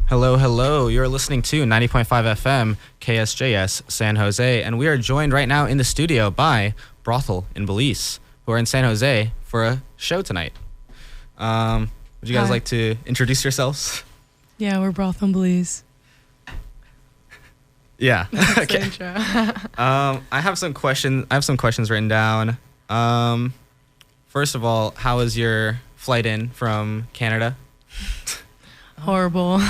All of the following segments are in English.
Hello, hello. You're listening to 90.5 FM, KSJS, San Jose, and we are joined right now in the studio by Brothel in Belize, who are in San Jose for a show tonight. Would you guys like to introduce yourselves? Yeah, we're Brothel in Belize. Yeah. Okay. I have some questions written down. First of all, how was your flight in from Canada? Horrible.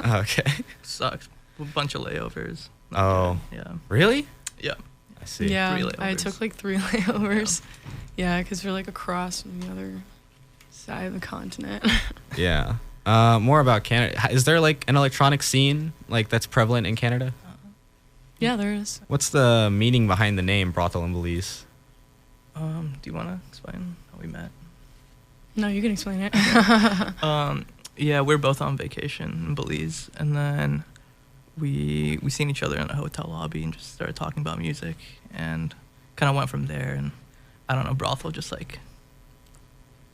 Okay. Sucks. A bunch of layovers. Oh. Yeah. Really? Yeah. I see. Yeah, 3 layovers. I took like 3 layovers. Yeah, because we're like across from the other side of the continent. Yeah. More about Canada. Is there like an electronic scene like that's prevalent in Canada? Yeah, there is. What's the meaning behind the name Brothel in Belize? Do you want to explain how we met? No, you can explain it. Yeah, we're both on vacation in Belize, and then we seen each other in a hotel lobby and just started talking about music, and kind of went from there. And I don't know, Brothel just like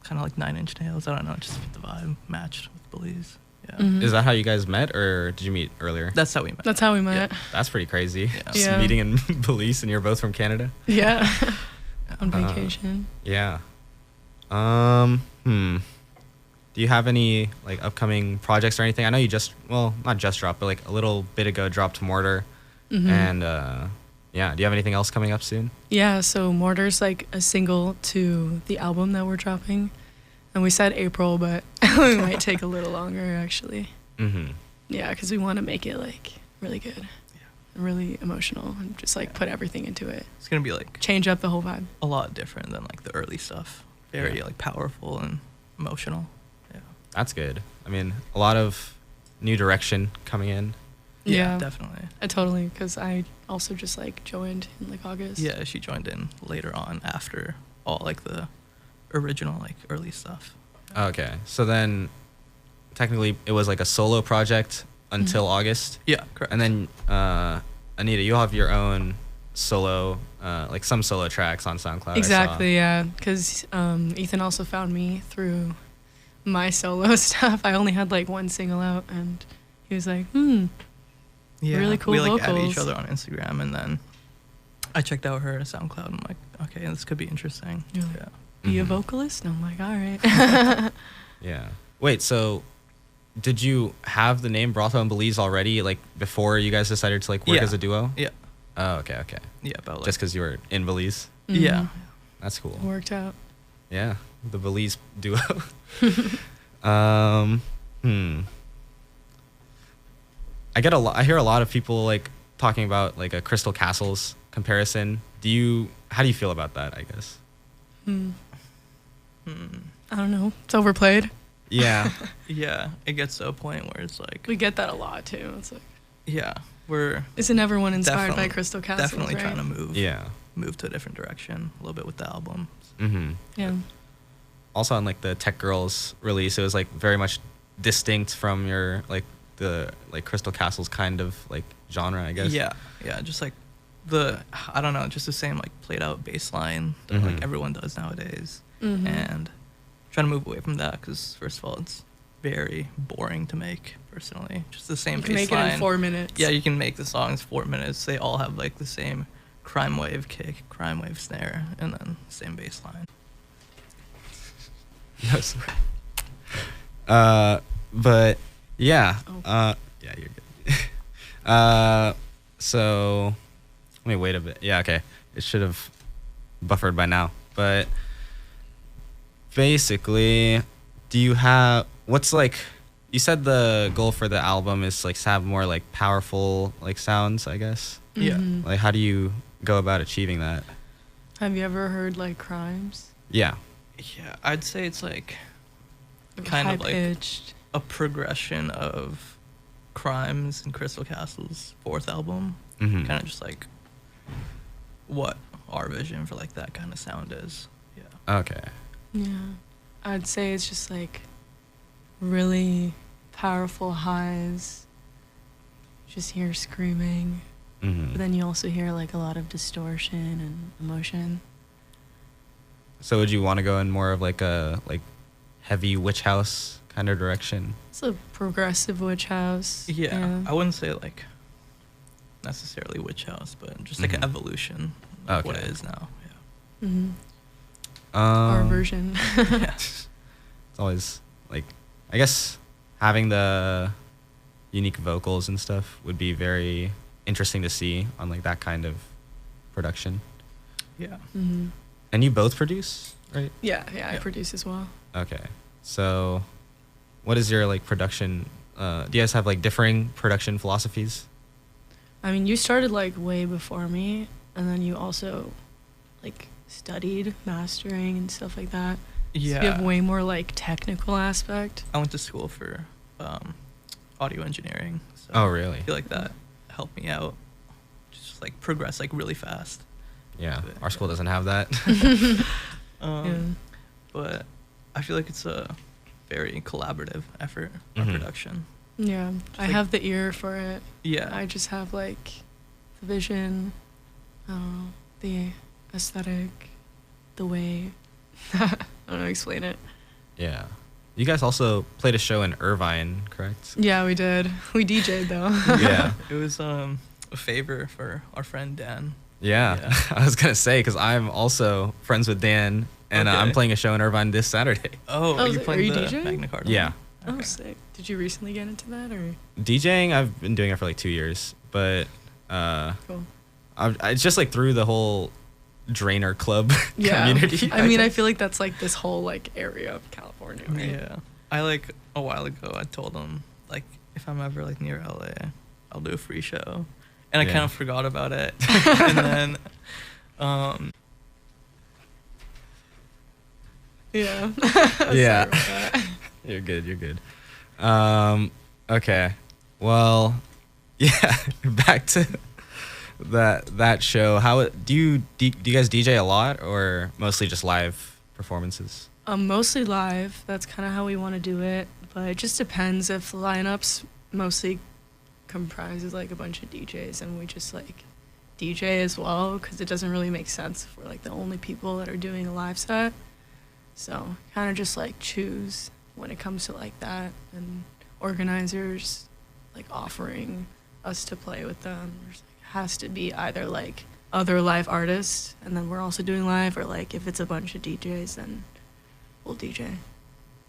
kind of like 9 Inch Nails. I don't know, just the vibe matched with Belize. Yeah, Mhm. Is that how you guys met, or did you meet earlier? that's how we met. That's how we met. That's pretty crazy. Yeah. Just Yeah. meeting in Belize, and you're both from Canada. Yeah. On vacation. Yeah. Do you have any like upcoming projects or anything? I know you not just dropped, but like a little bit ago dropped Mortar. Mhm. And yeah, do you have anything else coming up soon? Yeah, so Mortar's like a single to the album that we're dropping. And we said April, but we might take a little longer actually. Mm-hmm. Yeah, because we want to make it like really good. And really emotional and just like put everything into it. It's gonna be like Change up the whole vibe. a lot different than like the early stuff. Very Yeah. like powerful and emotional. Yeah. That's good. I mean, a lot of new direction coming in. Yeah. Definitely. Totally, because I also just like joined in like August. Yeah, she joined in later on after all like the original like early stuff. Okay, so then technically it was like a solo project until August. Yeah, correct. And then Anita, you'll have your own solo, like some solo tracks on SoundCloud. Exactly, yeah. Because Ethan also found me through my solo stuff. I only had like 1 single out, and he was like, Yeah, really cool we like added each vocals. other on Instagram, and then I checked out her SoundCloud. And I'm like, okay, this could be interesting. Yeah. Yeah. be a Mhm. vocalist? And I'm like, all right. Yeah. Wait, so did you have the name Brothel in Belize already, like before you guys decided to like work Yeah. as a duo? Yeah. Oh, okay. Yeah, about like Just because you were in Belize? yeah. Mhm. That's cool. It worked out. Yeah, the Belize duo. um, I hear a lot of people like talking about like a Crystal Castles comparison. How do you feel about that, I guess? I don't know. It's overplayed. Yeah. Yeah, it gets to a point where it's like, We get that a lot too. It's like, yeah, we're isn't everyone inspired by Definitely- Crystal Castles? definitely right? trying to move Yeah. move to a different direction a little bit with the album. Mm-hmm. Yeah. Also on like the Tech Girls release, it was like very much distinct from your like the like Crystal Castles kind of like genre, I guess. Yeah, just like I don't know, just the same like played out bass line that Mhm. like everyone does nowadays, Mhm. and trying to move away from that because first of all, it's very boring to make personally. Just the same You can bass make it line. in 4 minutes. Yeah, you can make the songs 4 minutes. They all have like the same crime wave kick, crime wave snare, and then same bass line. No, sorry. But yeah. Oh. Yeah, you're good. So let me wait a bit. Yeah, okay. It should have buffered by now. But basically, what's like, you said the goal for the album is like to have more like powerful like sounds, I guess. Yeah. Mhm. Like, how do you go about achieving that? Have you ever heard like Crimes? Yeah. Yeah, I'd say it's like kind of like high-pitched. a progression of Crimes and Crystal Castle's 4th album. Mm-hmm. Kind of just like what our vision for like that kind of sound is. Yeah. Okay. Yeah. I'd say it's just like really powerful highs. Just hear screaming. Mm-hmm. But then you also hear like a lot of distortion and emotion. So would you want to go in more of like a heavy witch house kind of direction. It's a progressive witch house. Yeah, I wouldn't say like necessarily witch house, but just like an evolution of what it is now. Yeah. Our version. Yeah. It's always like, I guess having the unique vocals and stuff would be very interesting to see on like that kind of production. Yeah. And you both produce, right? Yeah, I produce as well. Okay. So what is your like production, do you guys have like differing production philosophies? I mean, you started like way before me, and then you also like studied mastering and stuff like that. Yeah. So you have way more like technical aspect. I went to school for audio engineering. So Oh, really? I feel like that helped me out. Just like progress like really fast. Yeah. Our school doesn't have that. But I feel like it's a very collaborative effort of production. Yeah, I like- have the ear for it. Yeah. I just have like the vision, the aesthetic, the way. I don't know how to explain it. Yeah. You guys also played a show in Irvine, correct? Yeah, we did. We DJ'd though. Yeah. It was a favor for our friend Dan. Yeah. Yeah. I was going to say, because I'm also friends with Dan, and I'm Okay. playing a show in Irvine this Saturday. Oh, Oh, you are playing you the DJing? Magna Carta? Yeah. Oh, Okay. sick. Did you recently get into that or? DJing, I've been doing it for like 2 years, but Cool. it's just like through the whole Drainer Club Yeah. community. I mean, I guess. feel like that's like this whole like area of California, right? Yeah. I like a while ago I told him like if I'm ever like near LA, I'll do a free show. And I Yeah. kind of forgot about it. And then Yeah. Yeah. Sorry about that. You're good. Okay. Well, yeah, back to that show. How do you guys DJ a lot or mostly just live performances? Mostly live. That's kind of how we want to do it, but it just depends if the lineups mostly comprises like a bunch of DJs and we just like DJ as well because it doesn't really make sense if we're like the only people that are doing a live set. So kind of just like choose when it comes to like that, and organizers like offering us to play with them. There's like, has to be either like other live artists and then we're also doing live, or like if it's a bunch of DJs then we'll DJ.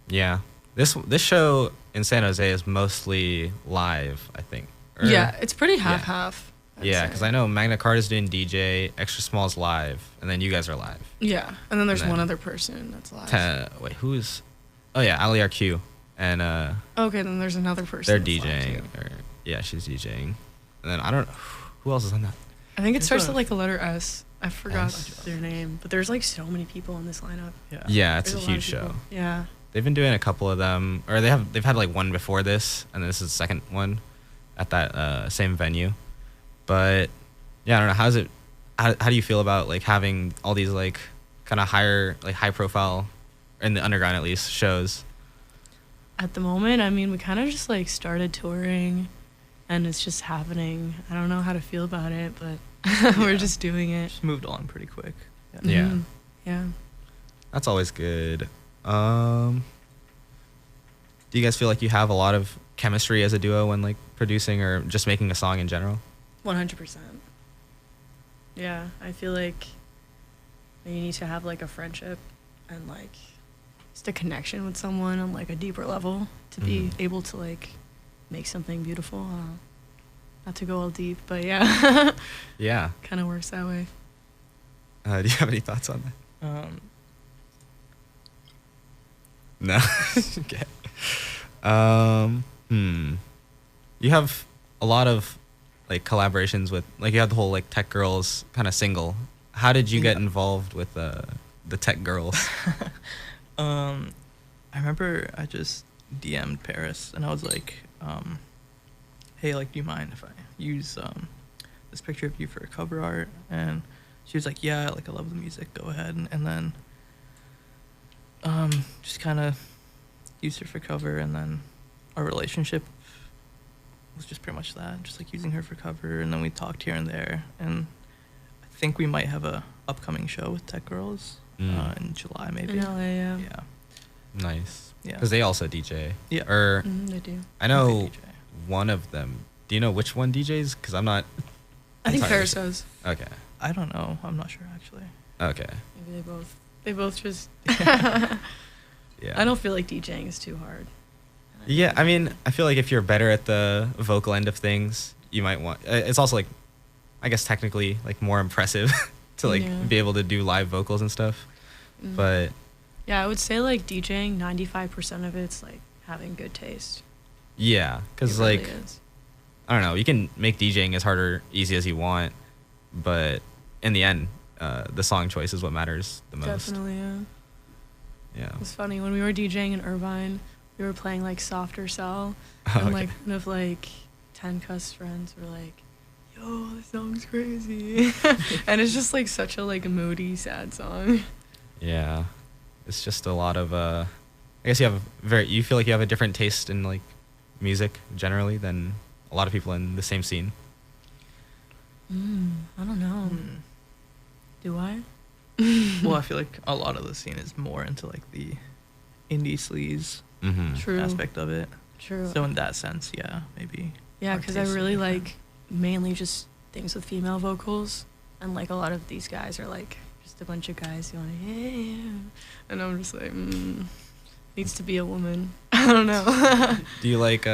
Yeah. This show in San Jose is mostly live, I think. Or- Yeah, it's pretty half-half. I'd Yeah, say. because I know Magna Carta's doing DJ, Extra Small's live, and then you guys are live. Yeah, and then there's And then- one other person that's live. Wait, who's? Oh yeah, Ali RQ, and Okay, then there's another person. they're that's live, DJing. too. Or, yeah, she's DJing, and then I don't know who else is on that. I think it There's starts a- with like a letter S. I forgot S. their name, but there's like so many people in this lineup. yeah. Yeah, it's a There's lot huge of people. show. Yeah. They've been doing a couple of them, or they've had like one before this, and this is the second one at that same venue. But yeah, I don't know. How do you feel about like having all these like kind of high profile, in the underground at least, shows? At the moment, I mean, we kind of just like started touring, and it's just happening. I don't know how to feel about it, but we're Yeah. just doing it. Just moved along pretty quick. Yeah. Mhm. Yeah. That's always good. Do you guys feel like you have a lot of chemistry as a duo when like producing or just making a song in general? 100%. Yeah, I feel like you need to have like a friendship and like just a connection with someone on like a deeper level to be Mhm. able to like make something beautiful. Not to go all deep, but yeah, Yeah. kind of works that way. Do you have any thoughts on that? No. Okay. You have a lot of like collaborations with, like, you have the whole like Tech Girls kind of single. How did you get Yeah. involved with the Tech Girls? I remember I just DM'd Paris and I was like, hey, like, do you mind if I use this picture of you for a cover art? And she was like, yeah, like, I love the music, go ahead. And then just kind of used her for cover, and then our relationship was just pretty much that, just like using her for cover, and then we talked here and there, and I think we might have a upcoming show with Tech Girls in July maybe. In LA, yeah. Yeah. Nice. Yeah. Because they also DJ. Yeah. Or They do. I know They DJ. one of them. Do you know which one DJs? Because I'm not. I think entirely Paris sure. does. Okay. I don't know. I'm not sure actually. Okay. Maybe they both. They both just. Yeah. I don't feel like DJing is too hard. Yeah, I mean, I feel like if you're better at the vocal end of things, you might want. It's also like, I guess technically like more impressive to like Yeah. be able to do live vocals and stuff. Mm. But Yeah, I would say like DJing, 95% of it's like having good taste. yeah, because It really like is. I don't know, you can make DJing as hard or easy as you want, but in the end, the song choice is what matters the most. Definitely, yeah. Yeah. It's funny when we were DJing in Irvine, we were playing like Softer Cell, Oh, and okay. like one of like 10 cuss friends were like, "Yo, this song's crazy," and it's just like such a like moody, sad song. Yeah, it's just a lot of. I guess you feel like you have a different taste in like music generally than a lot of people in the same scene. I don't know. Hmm. Do I? Well, I feel like a lot of the scene is more into like the indie sleaze Mm-hmm. True. aspect of it. True. So in that sense, yeah, maybe. Yeah, our because I tastes are really different. like mainly just things with female vocals, and like a lot of these guys are like just a bunch of guys going, "Yeah," and I'm just like, needs to be a woman. I don't know. Do you like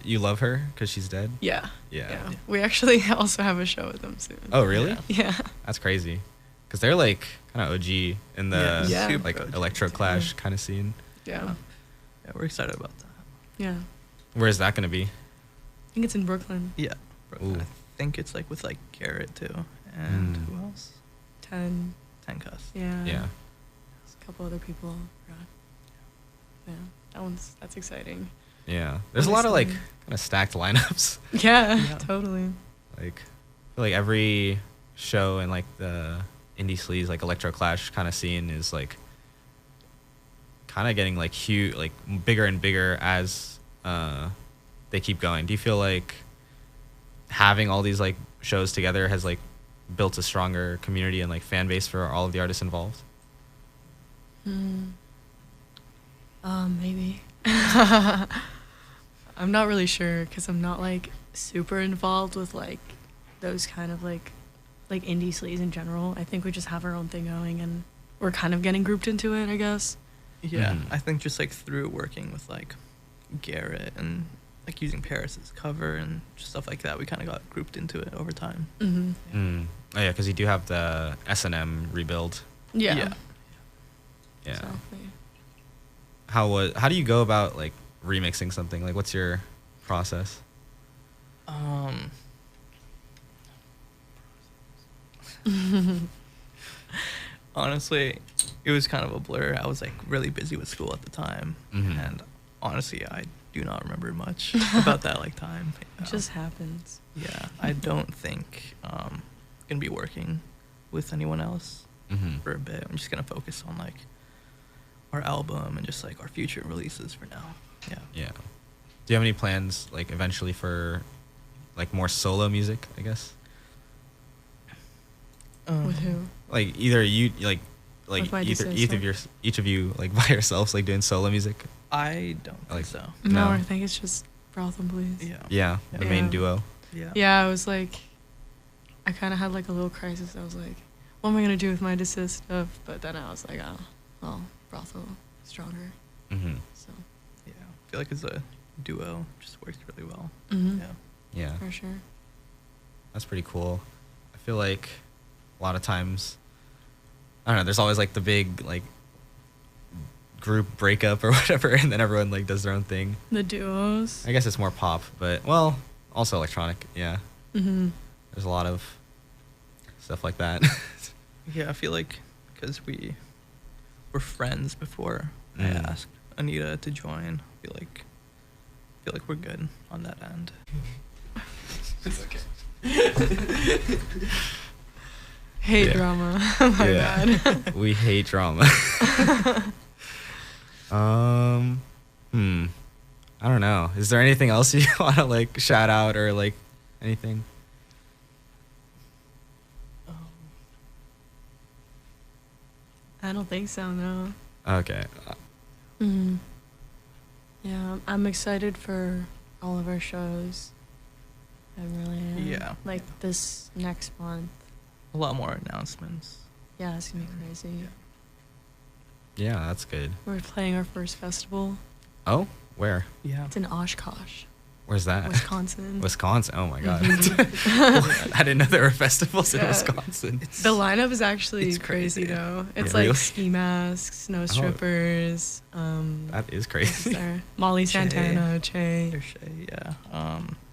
you love her because she's dead? Yeah. Yeah. Yeah. We actually also have a show with them soon. Oh really? Yeah. Yeah. That's crazy. Because they're like kind of OG in the Yeah. Super like OG. electro clash kind of scene. Yeah. Yeah, we're excited about that. Yeah. Where's that gonna be? I think it's in Brooklyn. Yeah. Ooh. I think it's like with like Garrett too. And Mm. who else? 10. Tenkus. Yeah. Yeah. There's a couple other people. I forgot. Yeah. That's exciting. Yeah. There's a lot of like Honestly. kind of stacked lineups. Yeah, Yeah. totally. Like I feel like every show in like the indie sleaze like electro clash kind of scene is like kind of getting like huge, like bigger and bigger as they keep going. Do you feel like having all these like shows together has like built a stronger community and like fan base for all of the artists involved? Maybe. I'm not really sure because I'm not like super involved with like those kind of like indie sleaze in general. I think we just have our own thing going and we're kind of getting grouped into it, I guess. Yeah, Mhm. I think just like through working with like Garrett and like using Paris's cover and just stuff like that, we kind of got grouped into it over time. Mm-hmm. Mm. Oh yeah, because you do have the S&M rebuild. Yeah. Yeah. Yeah. Exactly. How do you go about like remixing something? Like, what's your process? Honestly, it was kind of a blur. I was like really busy with school at the time, Mhm. and honestly, I do not remember much about that like time. It just happens. Yeah, I don't think gonna be working with anyone else Mm-hmm. for a bit. I'm just gonna focus on like our album and just like our future releases for now. Yeah. Yeah. Do you have any plans like eventually for like more solo music? I guess With who? like either you like With my each of you like by yourselves like doing solo music. I don't think Like- so. No, No. I think it's just Brothel, please. Yeah. Yeah, the main Yeah. duo. Yeah. Yeah, I was like, I kind of had like a little crisis. I was like, what am I gonna do with my desist stuff? But then I was like, oh, well, Brothel stronger. Mm-hmm. So, Yeah. I feel like as a duo, just works really well. mhm, Yeah. Yeah, for sure. that's pretty cool. I feel like a lot of times, I don't know. There's always like the big like group breakup or whatever, and then everyone like does their own thing. The duos. I guess it's more pop, but well, also electronic. Yeah, Mm-hmm. there's a lot of stuff like that. Yeah, I feel like because we were friends before I Mm. asked Anita to join, I feel like we're good on that end. It's okay. Hate Yeah. drama. My Yeah. bad. We hate drama. I don't know. Is there anything else you want to like shout out or like anything? I don't think so. No. Okay. Mm. Yeah, I'm excited for all of our shows. I really am. Yeah. Like this next month. A lot more announcements. Yeah, it's gonna be crazy. Yeah, that's good. We're playing our first festival. Oh, where? Yeah. It's in Oshkosh, Where's that? Wisconsin. Wisconsin. Oh my God. Mhm. I didn't know there were festivals in Yeah. Wisconsin. The lineup is actually It's crazy crazy. though. It's Yeah, like really? ski masks, snow strippers. That is What's crazy. there? Molly Che. Santana, Che, There's Shay, yeah.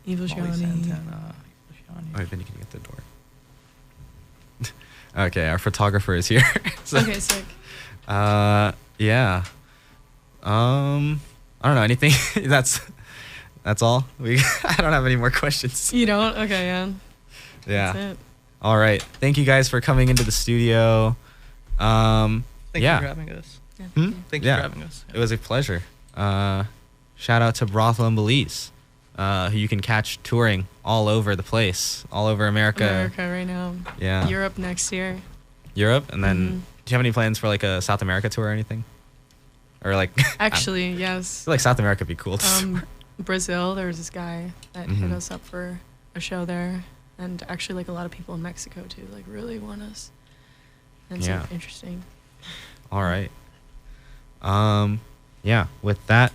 Evil Molly Gianni. Santana, Oh, Vinny, can you get the door? Okay, our photographer is here. So, Okay, sick. yeah. I don't know anything. That's all. I don't have any more questions. You don't? Okay, yeah. Yeah. That's it. All right. Thank you guys for coming into the studio. Thank Yeah. you for having us. Yeah, Hmm? thank you. Thank Yeah. you for having us. It was a pleasure. Shout out to Brothel in Belize, who you can catch touring all over the place, all over America. America right now. Yeah. Europe next year. Europe, and then Mhm. do you have any plans for like a South America tour or anything? Or like Actually, I yes. feel like South America would be cool. to Brazil, there was this guy that hit Mhm. us up for a show there. And actually, like, a lot of people in Mexico, too, like, really want us. And it's, Yeah. like, interesting. All right. Yeah, with that,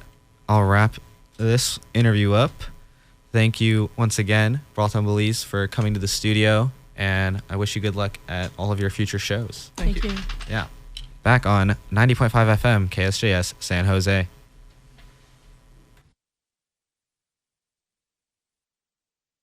I'll wrap this interview up. Thank you once again, Brothel in Belize, for coming to the studio, and I wish you good luck at all of your future shows. Thank you. Yeah. Back on 90.5 FM, KSJS, San Jose.